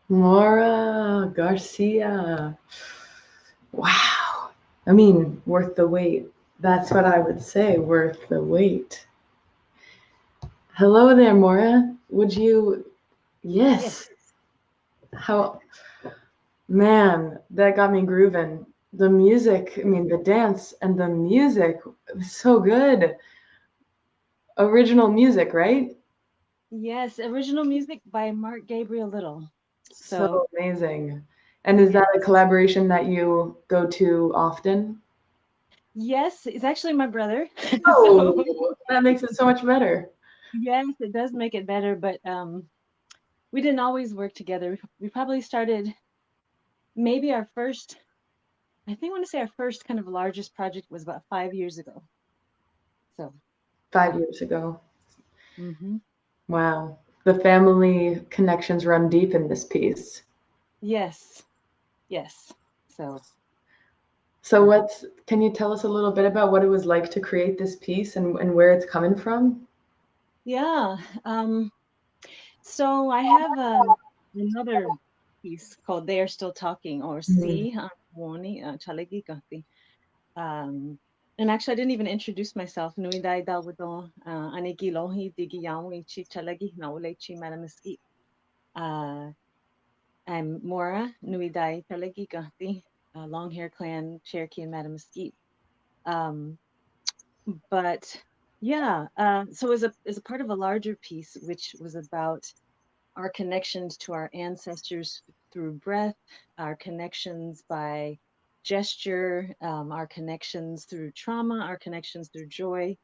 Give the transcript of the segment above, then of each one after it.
Maura Garcia. Wow. I mean, worth the wait. That's what I would say, worth the wait. Hello there, Maura. Would you? Yes. Yes. How? Man, that got me grooving. The music, I mean, the dance and the music was so good. Original music, right? Yes, original music by Mark Gabriel Little. So, So amazing. And is yeah. that a collaboration that you go to often? Yes, it's actually my brother. So, Oh, that makes it so much better. yes, it does make it better, but we didn't always work together. We probably started maybe our first, I think I want to say our first kind of largest project was about 5 years ago. So, Five yeah. years ago. Hmm. Wow. The family connections run deep in this piece. Yes, yes. So, So uh, can you tell us a little bit about what it was like to create this piece and where it's coming from? yeah. So I have another piece called "They Are Still Talking" or Mhm. "Si Woni Chalagi Gati." Um, and actually, I didn't even introduce myself. Nui dai dawudo aniki lohi digi yawi chi chalagi naule chi madamaski. Uh, I'm Maura Nui dai Chalagi Gati, Long Hair Clan Cherokee and Madamaski. Um, but yeah, so as a part of a larger piece, which was about our connections to our ancestors through breath, our connections by gesture, our connections through trauma, our connections through joy.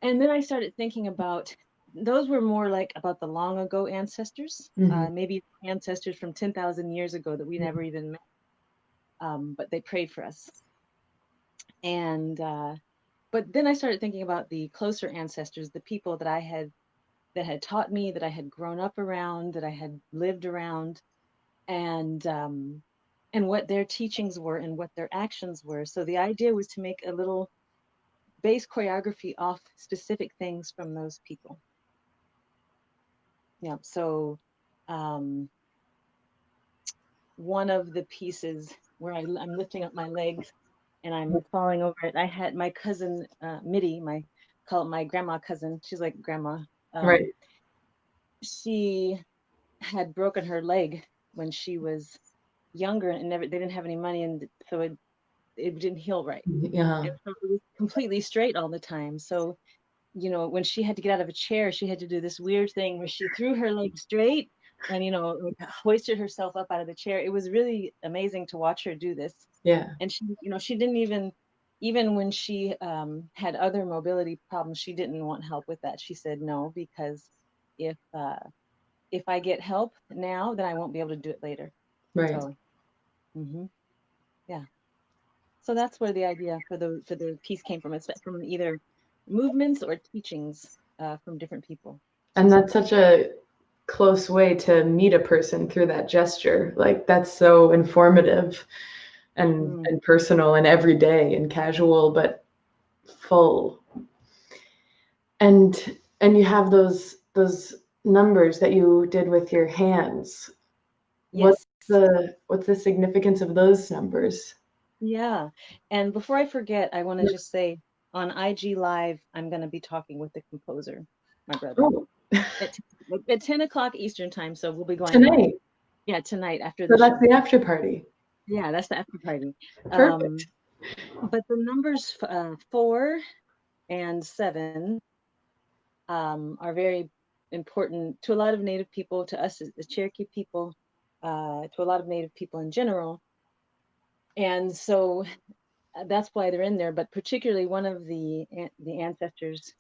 And then I started thinking about those were more like about the long ago ancestors, Mhm. maybe ancestors from 10,000 years ago that we never even met, but they prayed for us. And but then I started thinking about the closer ancestors, the people that had taught me, that I had grown up around, that I had lived around, and what their teachings were and what their actions were. So the idea was to make a little base choreography off specific things from those people. Yeah. So um, one of the pieces where I'm lifting up my legs and I'm falling over it, I had my cousin Mitty, call it my grandma cousin. She's like grandma. Um, Right. she had broken her leg when she was younger and never they didn't have any money, and so it didn't heal right. Yeah. And so it was completely straight all the time. So, when she had to get out of a chair, she had to do this weird thing where she threw her leg straight and, like, hoisted herself up out of the chair. It was really amazing to watch her do this. Yeah. And she didn't even when she had other mobility problems, she didn't want help with that. She said no, because if if I get help now, then I won't be able to do it later. Right. So, hmm yeah. So that's where the idea for the piece came from. It's from either movements or teachings from different people. And that's such a close way to meet a person through that gesture. Like that's so informative Mm. and personal and everyday and casual, but full. And you have those numbers that you did with your hands. What's Yes. the significance of those numbers? Yeah. And before I forget, I want to just say on IG Live, I'm going to be talking with the composer, my brother, Oh, at, at 10 o'clock Eastern time. So we'll be going live. tonight. Yeah, tonight after So the that's show. the after party. Yeah, that's the after party. Perfect. But the numbers 4 and 7 are very important to a lot of Native people, to us as Cherokee people, to a lot of Native people in general. And so that's why they're in there. But particularly one of the ancestors,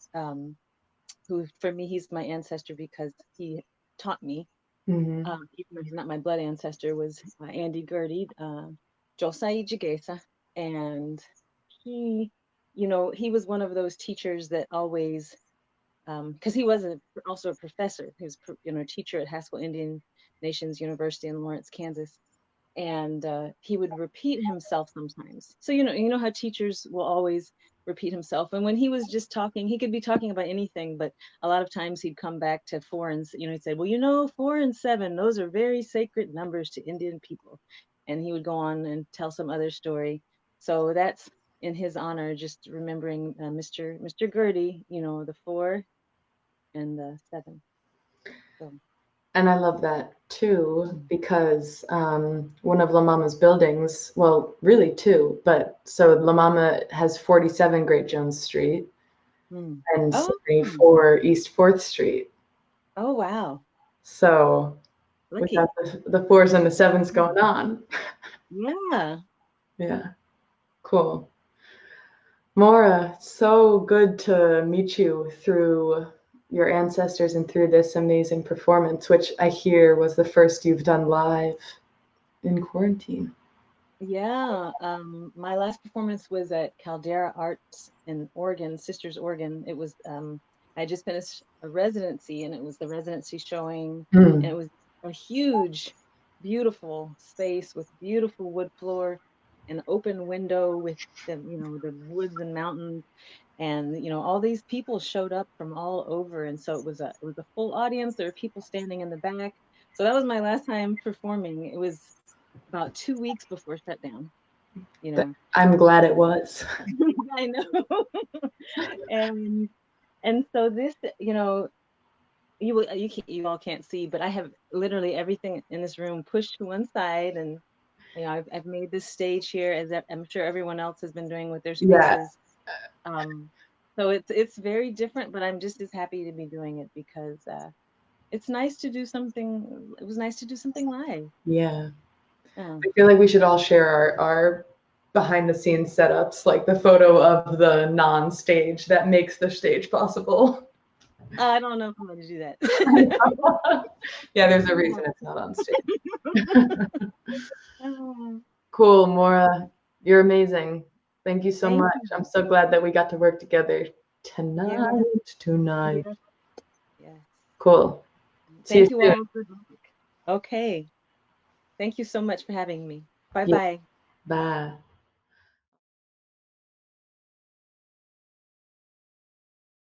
who for me he's my ancestor because he taught me, Hmm. even though he's not my blood ancestor, was Andy Gertie, Josai Jigesa, and he, he was one of those teachers that always because he was also a professor. He was, a teacher at Haskell Indian Nations University in Lawrence, Kansas, and he would repeat himself sometimes. So you know how teachers will always repeat himself. And when he was just talking, he could be talking about anything, but a lot of times he'd come back to 4 and he'd say, well, 4 and 7, those are very sacred numbers to Indian people. And he would go on and tell some other story. So that's in his honor, just remembering Mr. Gertie, the 4 and the 7. So. And I love that too, because one of La Mama's buildings, well, really two, but so La Mama has 47 Great Jones Street and Oh. 74 East 4th Street. Oh, wow. So we Lucky. got the 4s and the 7s going on. Yeah. Yeah, cool. Maura, so good to meet you through your ancestors and through this amazing performance, which I hear was the first you've done live in quarantine. Yeah. My last performance was at Caldera Arts in Oregon, Sisters, Oregon. It was I just finished a residency, and it was the residency showing, and it was a huge, beautiful space with beautiful wood floor, an open window with the woods and mountains, and all these people showed up from all over, and so it was a full audience. There were people standing in the back. So that was my last time performing. It was about 2 weeks before shutdown. I'm glad it was. I know. and so this, you all can't see, but I have literally everything in this room pushed to one side, and I've made this stage here, as I'm sure everyone else has been doing with their spaces. Yeah. So it's very different, but I'm just as happy to be doing it because it's nice to do something. It was nice to do something live. Yeah. I feel like we should all share our behind the scenes setups, like the photo of the non-stage that makes the stage possible. I don't know if I'm going to do that. Yeah, there's a reason it's not on stage. Cool, Maura. You're amazing. Thank you so much. I'm so glad that we got to work together tonight. Yes. Cool. Thank you all. Okay. Thank you so much for having me. Bye-bye. Bye.